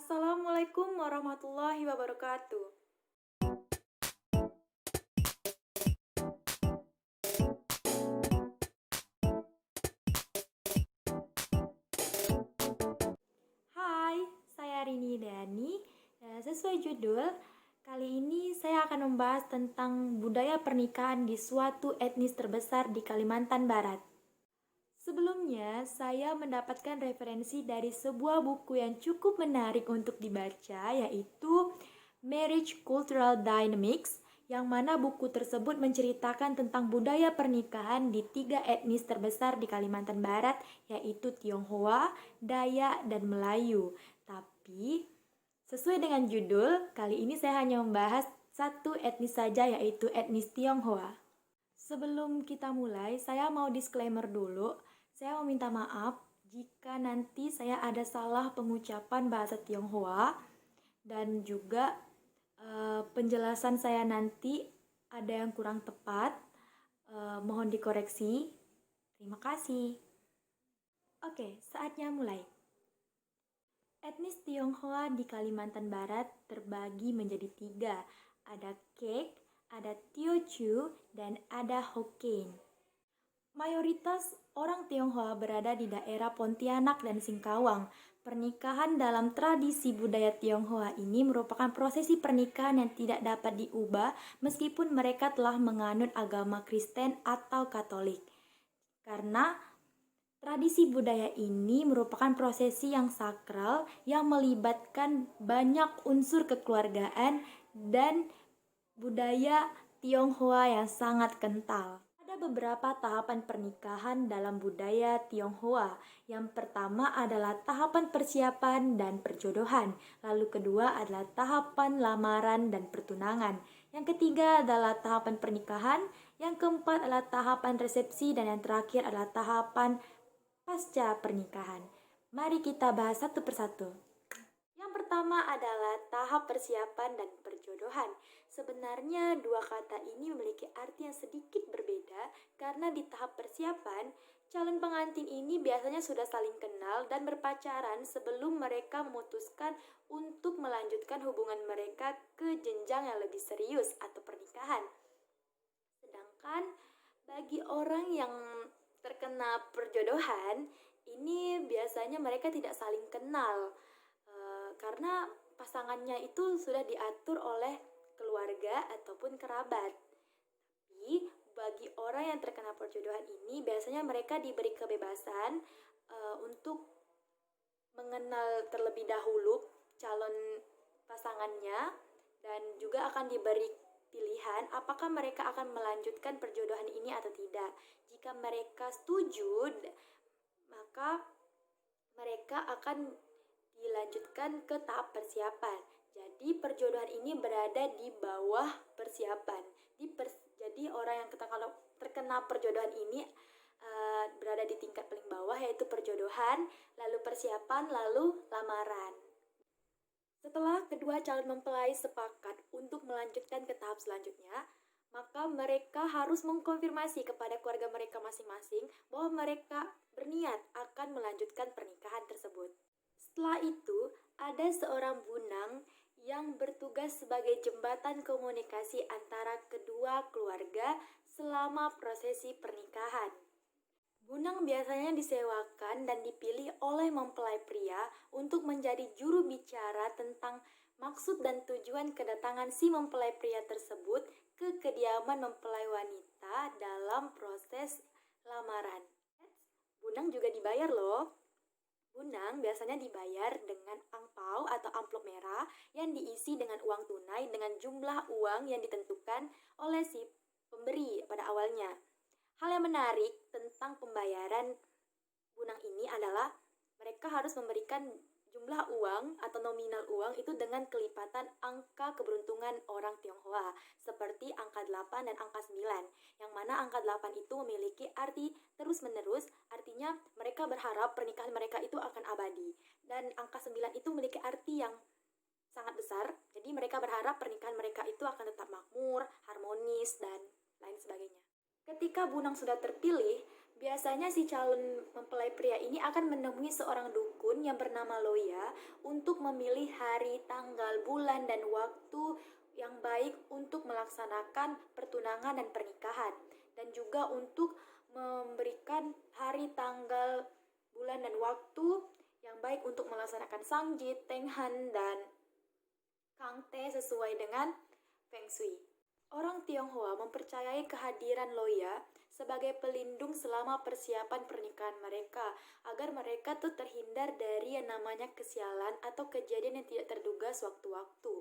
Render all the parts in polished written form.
Assalamualaikum warahmatullahi wabarakatuh. Hai, saya Rini Dani. Sesuai judul, kali ini saya akan membahas tentang budaya pernikahan di suatu etnis terbesar di Kalimantan Barat. Sebelumnya, saya mendapatkan referensi dari sebuah buku yang cukup menarik untuk dibaca, yaitu Marriage Cultural Dynamics, yang mana buku tersebut menceritakan tentang budaya pernikahan di 3 etnis terbesar di Kalimantan Barat, yaitu Tionghoa, Dayak, dan Melayu. Tapi, sesuai dengan judul, kali ini saya hanya membahas satu etnis saja, yaitu etnis Tionghoa. Sebelum kita mulai, saya mau disclaimer dulu. Saya mau minta maaf jika nanti saya ada salah pengucapan bahasa Tionghoa dan juga penjelasan saya nanti ada yang kurang tepat. Mohon dikoreksi. Terima kasih. Oke, saatnya mulai. Etnis Tionghoa di Kalimantan Barat terbagi menjadi 3. Ada Kek, ada Teochew, dan ada Hokkien. Mayoritas orang Tionghoa berada di daerah Pontianak dan Singkawang. Pernikahan dalam tradisi budaya Tionghoa ini merupakan prosesi pernikahan yang tidak dapat diubah meskipun mereka telah menganut agama Kristen atau Katolik. Karena tradisi budaya ini merupakan prosesi yang sakral yang melibatkan banyak unsur kekeluargaan dan budaya Tionghoa yang sangat kental. Ada beberapa tahapan pernikahan dalam budaya Tionghoa. Yang pertama adalah tahapan persiapan dan perjodohan. Lalu kedua adalah tahapan lamaran dan pertunangan. Yang ketiga adalah tahapan pernikahan. Yang keempat adalah tahapan resepsi dan yang terakhir adalah tahapan pasca pernikahan. Mari kita bahas satu persatu. Yang pertama adalah tahap persiapan dan perjodohan. Sebenarnya dua kata ini memiliki arti yang sedikit berbeda karena di tahap persiapan, calon pengantin ini biasanya sudah saling kenal dan berpacaran sebelum mereka memutuskan untuk melanjutkan hubungan mereka ke jenjang yang lebih serius atau pernikahan. Sedangkan bagi orang yang terkena perjodohan, ini biasanya mereka tidak saling kenal karena pasangannya itu sudah diatur oleh keluarga ataupun kerabat. Tapi bagi orang yang terkena perjodohan ini biasanya mereka diberi kebebasan untuk mengenal terlebih dahulu calon pasangannya dan juga akan diberi pilihan apakah mereka akan melanjutkan perjodohan ini atau tidak. Jika mereka setuju, maka mereka akan dilanjutkan ke tahap persiapan. Jadi perjodohan ini berada di bawah persiapan. Jadi orang yang terkena perjodohan ini berada di tingkat paling bawah, yaitu perjodohan, lalu persiapan, lalu lamaran. Setelah kedua calon mempelai sepakat untuk melanjutkan ke tahap selanjutnya, maka mereka harus mengkonfirmasi kepada keluarga mereka masing-masing bahwa mereka berniat akan melanjutkan pernikahan tersebut. Setelah itu, ada seorang bunang yang bertugas sebagai jembatan komunikasi antara kedua keluarga selama prosesi pernikahan. Bunang biasanya disewakan dan dipilih oleh mempelai pria untuk menjadi juru bicara tentang maksud dan tujuan kedatangan si mempelai pria tersebut ke kediaman mempelai wanita dalam proses lamaran. Bunang juga dibayar loh. Bunang biasanya dibayar dengan angpau atau amplop merah yang diisi dengan uang tunai dengan jumlah uang yang ditentukan oleh si pemberi pada awalnya. Hal yang menarik tentang pembayaran bunang ini adalah mereka harus memberikan jumlah uang atau nominal uang itu dengan kelipatan angka keberuntungan orang Tionghoa seperti angka 8 dan angka 9, yang mana angka 8 itu memiliki arti terus-menerus, artinya mereka berharap pernikahan mereka itu akan abadi, dan angka 9 itu memiliki arti yang sangat besar, jadi mereka berharap pernikahan mereka itu akan tetap makmur, harmonis, dan lain sebagainya. Ketika bunang sudah terpilih, biasanya si calon mempelai pria ini akan menemui seorang dukun dukun yang bernama Loya untuk memilih hari, tanggal, bulan, dan waktu yang baik untuk melaksanakan pertunangan dan pernikahan. Dan juga untuk memberikan hari, tanggal, bulan, dan waktu yang baik untuk melaksanakan Sangjit, Tenghan, dan Kangte sesuai dengan Feng Shui. Orang Tionghoa mempercayai kehadiran Loya sebagai pelindung selama persiapan pernikahan mereka, agar mereka tuh terhindar dari yang namanya kesialan atau kejadian yang tidak terduga sewaktu-waktu.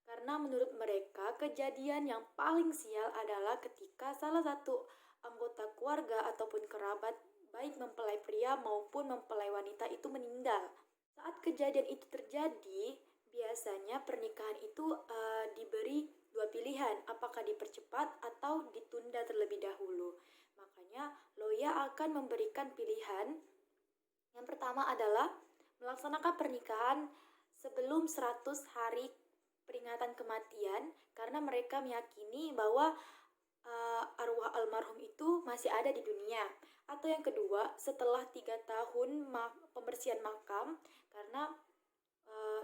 Karena menurut mereka, kejadian yang paling sial adalah ketika salah satu anggota keluarga ataupun kerabat, baik mempelai pria maupun mempelai wanita itu meninggal. Saat kejadian itu terjadi, biasanya pernikahan itu diberi dua pilihan, apakah dipercepat atau ditunda terlebih dahulu. Makanya Loya akan memberikan pilihan. Yang pertama adalah melaksanakan pernikahan sebelum 100 hari peringatan kematian, karena mereka meyakini bahwa arwah almarhum itu masih ada di dunia. Atau yang kedua, setelah 3 tahun pembersihan makam, karena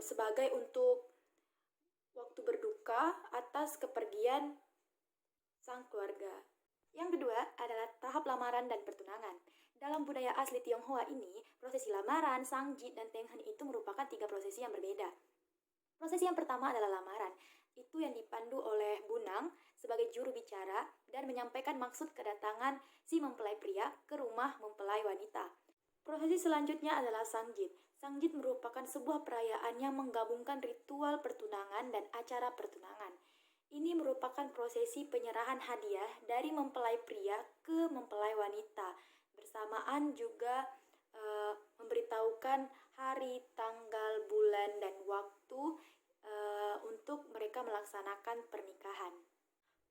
sebagai untuk waktu berduka atas kepergian sang keluarga. Yang kedua adalah tahap lamaran dan pertunangan. Dalam budaya asli Tionghoa ini, prosesi lamaran, Sangjit, dan Tenghen itu merupakan 3 prosesi yang berbeda. Prosesi yang pertama adalah lamaran. Itu yang dipandu oleh Bunang sebagai juru bicara dan menyampaikan maksud kedatangan si mempelai pria ke rumah mempelai wanita. Prosesi selanjutnya adalah Sangjit. Sangjit merupakan sebuah perayaan yang menggabungkan ritual pertunangan dan acara pertunangan. Ini merupakan prosesi penyerahan hadiah dari mempelai pria ke mempelai wanita. Bersamaan juga memberitahukan hari, tanggal, bulan, dan waktu untuk mereka melaksanakan pernikahan.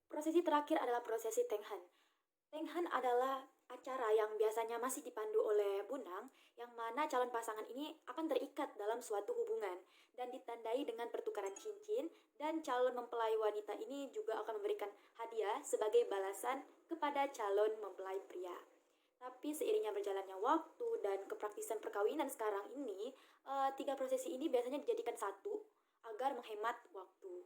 Prosesi terakhir adalah prosesi Tenghan. Tenghan adalah acara yang biasanya masih dipandu oleh Bunang, yang mana calon pasangan ini akan terikat dalam suatu hubungan dan ditandai dengan pertukaran cincin, dan calon mempelai wanita ini juga akan memberikan hadiah sebagai balasan kepada calon mempelai pria. Tapi seiringnya berjalannya waktu dan kepraktisan perkawinan sekarang ini, 3 prosesi ini biasanya dijadikan satu agar menghemat waktu.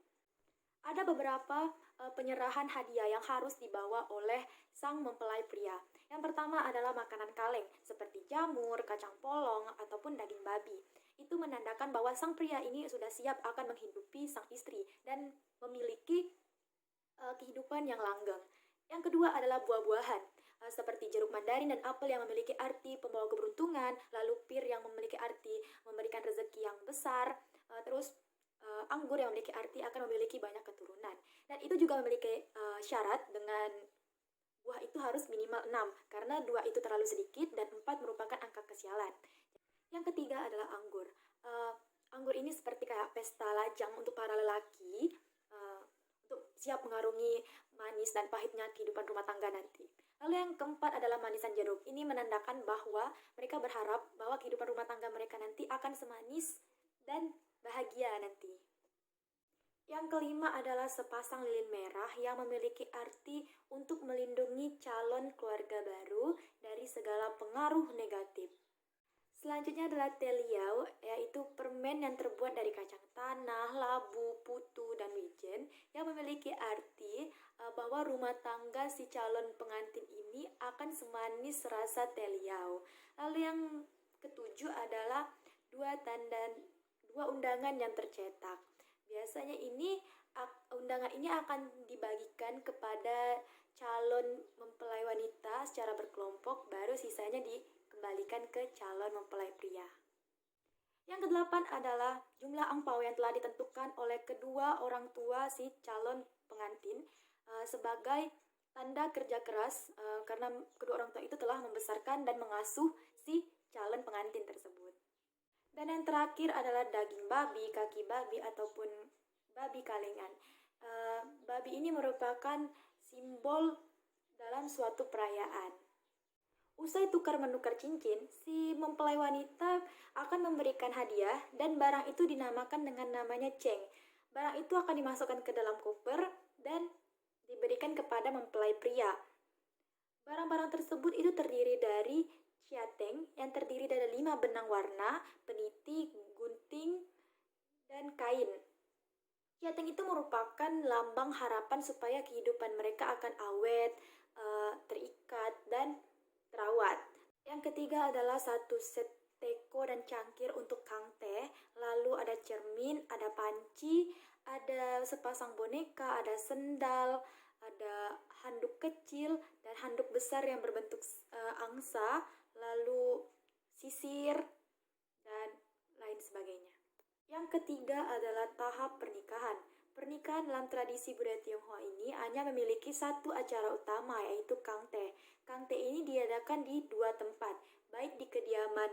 Ada beberapa penyerahan hadiah yang harus dibawa oleh sang mempelai pria. Yang pertama adalah makanan kaleng seperti jamur, kacang polong, ataupun daging babi. Itu menandakan bahwa sang pria ini sudah siap akan menghidupi sang istri dan memiliki kehidupan yang langgeng. Yang kedua adalah buah-buahan seperti jeruk mandarin dan apel yang memiliki arti pembawa keberuntungan, lalu pir yang memiliki arti memberikan rezeki yang besar, terus anggur yang memiliki arti akan memiliki banyak keturunan. Dan itu juga memiliki syarat dengan buah itu harus minimal 6, karena 2 itu terlalu sedikit dan 4 merupakan angka kesialan. Yang ketiga adalah anggur. Anggur ini seperti kayak pesta lajang untuk para lelaki, untuk siap mengarungi manis dan pahitnya kehidupan rumah tangga nanti. Lalu yang keempat adalah manisan jeruk. Ini menandakan bahwa mereka berharap bahwa kehidupan rumah tangga mereka nanti akan semanis dan bahagia nanti. Yang kelima adalah sepasang lilin merah yang memiliki arti untuk melindungi calon keluarga baru dari segala pengaruh negatif. Selanjutnya adalah teh liao, yaitu permen yang terbuat dari kacang tanah, labu, putu, dan wijen yang memiliki arti bahwa rumah tangga si calon pengantin ini akan semanis rasa teh liao. Lalu yang ketujuh adalah dua undangan yang tercetak. Biasanya undangan ini akan dibagikan kepada calon mempelai wanita secara berkelompok, baru sisanya dikembalikan ke calon mempelai pria. Yang kedelapan adalah jumlah angpau yang telah ditentukan oleh kedua orang tua si calon pengantin sebagai tanda kerja keras, karena kedua orang tua itu telah membesarkan dan mengasuh si calon pengantin tersebut. Dan yang terakhir adalah daging babi, kaki babi, ataupun babi kalengan. Babi ini merupakan simbol dalam suatu perayaan. Usai tukar-menukar cincin, si mempelai wanita akan memberikan hadiah dan barang itu dinamakan dengan namanya ceng. Barang itu akan dimasukkan ke dalam koper dan diberikan kepada mempelai pria. Barang-barang tersebut itu terdiri dari Siateng yang terdiri dari 5 benang warna, peniti, gunting, dan kain. Siateng itu merupakan lambang harapan supaya kehidupan mereka akan awet, terikat, dan terawat. Yang ketiga adalah satu set teko dan cangkir untuk kang teh, lalu ada cermin, ada panci, ada sepasang boneka, ada sendal, ada handuk kecil dan handuk besar yang berbentuk angsa, lalu sisir, dan lain sebagainya. Yang ketiga adalah tahap pernikahan. Pernikahan dalam tradisi budaya Tionghoa ini hanya memiliki satu acara utama, yaitu kang teh. Kang teh ini diadakan di 2 tempat, baik di kediaman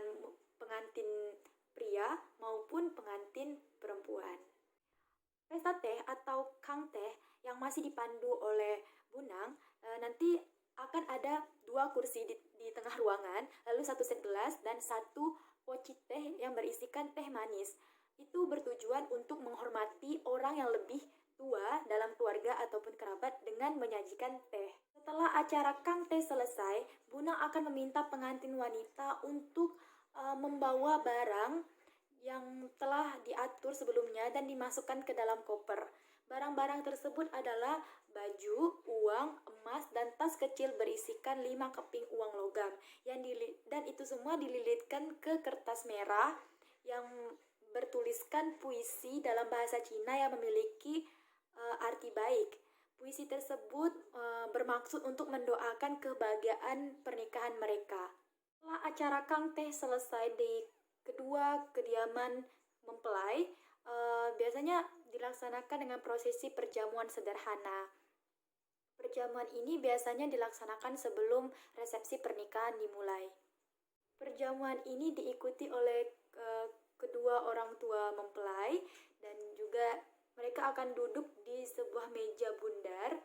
pengantin pria maupun pengantin perempuan. Pesta teh atau kang teh yang masih dipandu oleh Bunang, nanti akan ada 2 kursi di tengah ruangan, lalu 1 set gelas dan 1 poci teh yang berisikan teh manis. Itu bertujuan untuk menghormati orang yang lebih tua dalam keluarga ataupun kerabat dengan menyajikan teh. Setelah acara kang teh selesai, Bunang akan meminta pengantin wanita untuk membawa barang yang telah diatur sebelumnya dan dimasukkan ke dalam koper. Barang-barang tersebut adalah baju, uang, emas, dan tas kecil berisikan 5 keping uang logam. Dan itu semua dililitkan ke kertas merah yang bertuliskan puisi dalam bahasa Cina yang memiliki arti baik. Puisi tersebut bermaksud untuk mendoakan kebahagiaan pernikahan mereka. Setelah acara kang teh selesai di kedua kediaman mempelai, biasanya dilaksanakan dengan prosesi perjamuan sederhana. Perjamuan ini biasanya dilaksanakan sebelum resepsi pernikahan dimulai. Perjamuan ini diikuti oleh kedua orang tua mempelai dan juga mereka akan duduk di sebuah meja bundar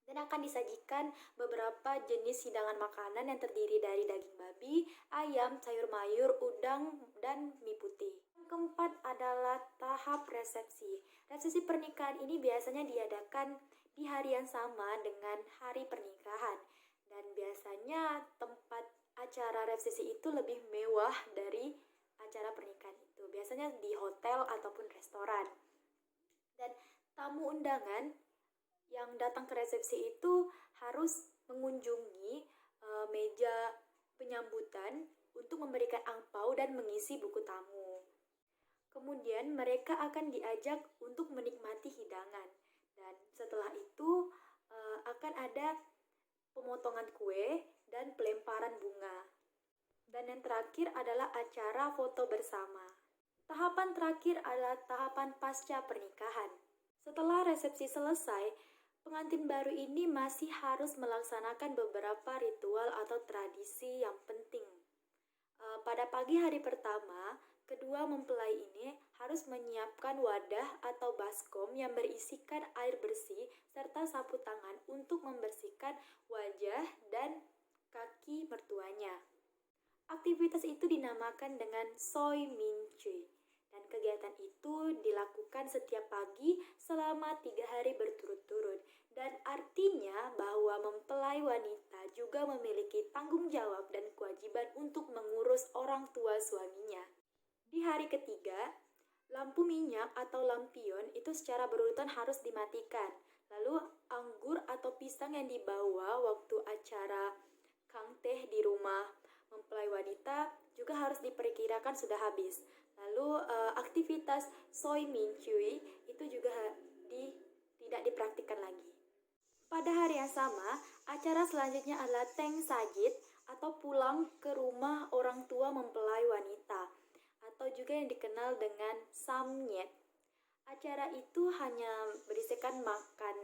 dan akan disajikan beberapa jenis hidangan makanan yang terdiri dari daging babi, ayam, sayur mayur, udang, dan mie putih. Yang keempat adalah tahap resepsi. Resepsi pernikahan ini biasanya diadakan di hari yang sama dengan hari pernikahan. Dan biasanya tempat acara resepsi itu lebih mewah dari acara pernikahan itu. Biasanya di hotel ataupun restoran. Dan tamu undangan yang datang ke resepsi itu harus mengunjungi meja penyambutan untuk memberikan angpau dan mengisi buku tamu. Kemudian mereka akan diajak untuk menikmati hidangan dan setelah itu akan ada pemotongan kue dan pelemparan bunga. Dan yang terakhir adalah acara foto bersama. Tahapan terakhir adalah tahapan pasca pernikahan. Setelah resepsi selesai, pengantin baru ini masih harus melaksanakan beberapa ritual atau tradisi yang penting. Pada pagi hari pertama, kedua mempelai ini harus menyiapkan wadah atau baskom yang berisikan air bersih serta sapu tangan untuk membersihkan wajah dan kaki mertuanya. Aktivitas itu dinamakan dengan Soi Min Cui. Dan kegiatan itu dilakukan setiap pagi selama 3 hari berturut-turut. Dan artinya bahwa mempelai wanita juga memiliki tanggung jawab dan kewajiban untuk mengurus orang tua suaminya. Di hari ketiga, lampu minyak atau lampion itu secara berurutan harus dimatikan. Lalu anggur atau pisang yang dibawa waktu acara kang teh di rumah mempelai wanita juga harus diperkirakan sudah habis. Lalu aktivitas Soi Min Cui itu juga tidak dipraktikkan lagi. Pada hari yang sama, acara selanjutnya adalah Teng Sajid atau pulang ke rumah orang tua mempelai wanita atau juga yang dikenal dengan Samnyet. Acara itu hanya berisikan makan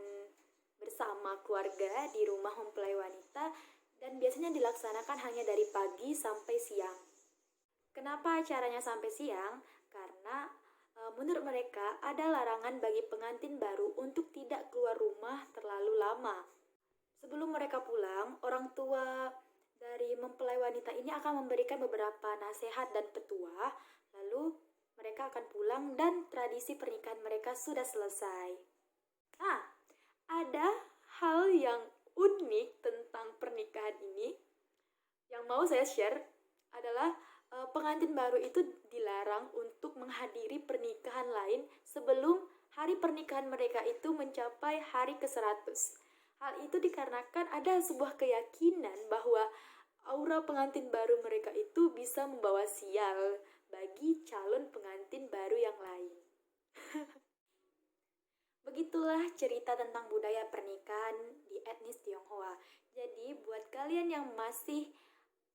bersama keluarga di rumah mempelai wanita dan biasanya dilaksanakan hanya dari pagi sampai siang. Kenapa acaranya sampai siang? Karena menurut mereka ada larangan bagi pengantin baru untuk tidak keluar rumah terlalu lama. Sebelum mereka pulang, orang tua dari mempelai wanita ini akan memberikan beberapa nasihat dan petua, lalu mereka akan pulang dan tradisi pernikahan mereka sudah selesai. Nah, ada hal yang unik tentang pernikahan ini. Yang mau saya share adalah pengantin baru itu dilarang untuk menghadiri pernikahan lain sebelum hari pernikahan mereka itu mencapai hari ke-100. Hal itu dikarenakan ada sebuah keyakinan bahwa aura pengantin baru mereka itu bisa membawa sial bagi calon pengantin baru yang lain. Begitulah cerita tentang budaya pernikahan di etnis Tionghoa. Jadi, buat kalian yang masih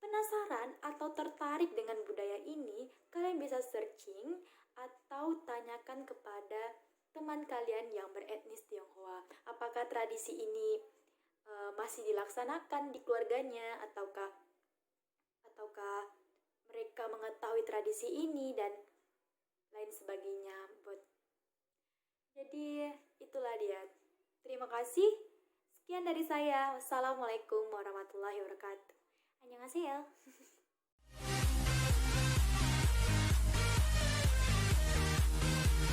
penasaran atau tertarik dengan budaya ini, kalian bisa searching atau tanyakan kepada teman kalian yang beretnis Tionghoa. Apakah tradisi ini masih dilaksanakan di keluarganya ataukah mereka mengetahui tradisi ini dan lain sebagainya. Jadi itulah dia. Terima kasih. Sekian dari saya. Wassalamualaikum warahmatullahi wabarakatuh. Annyeonghaseyo.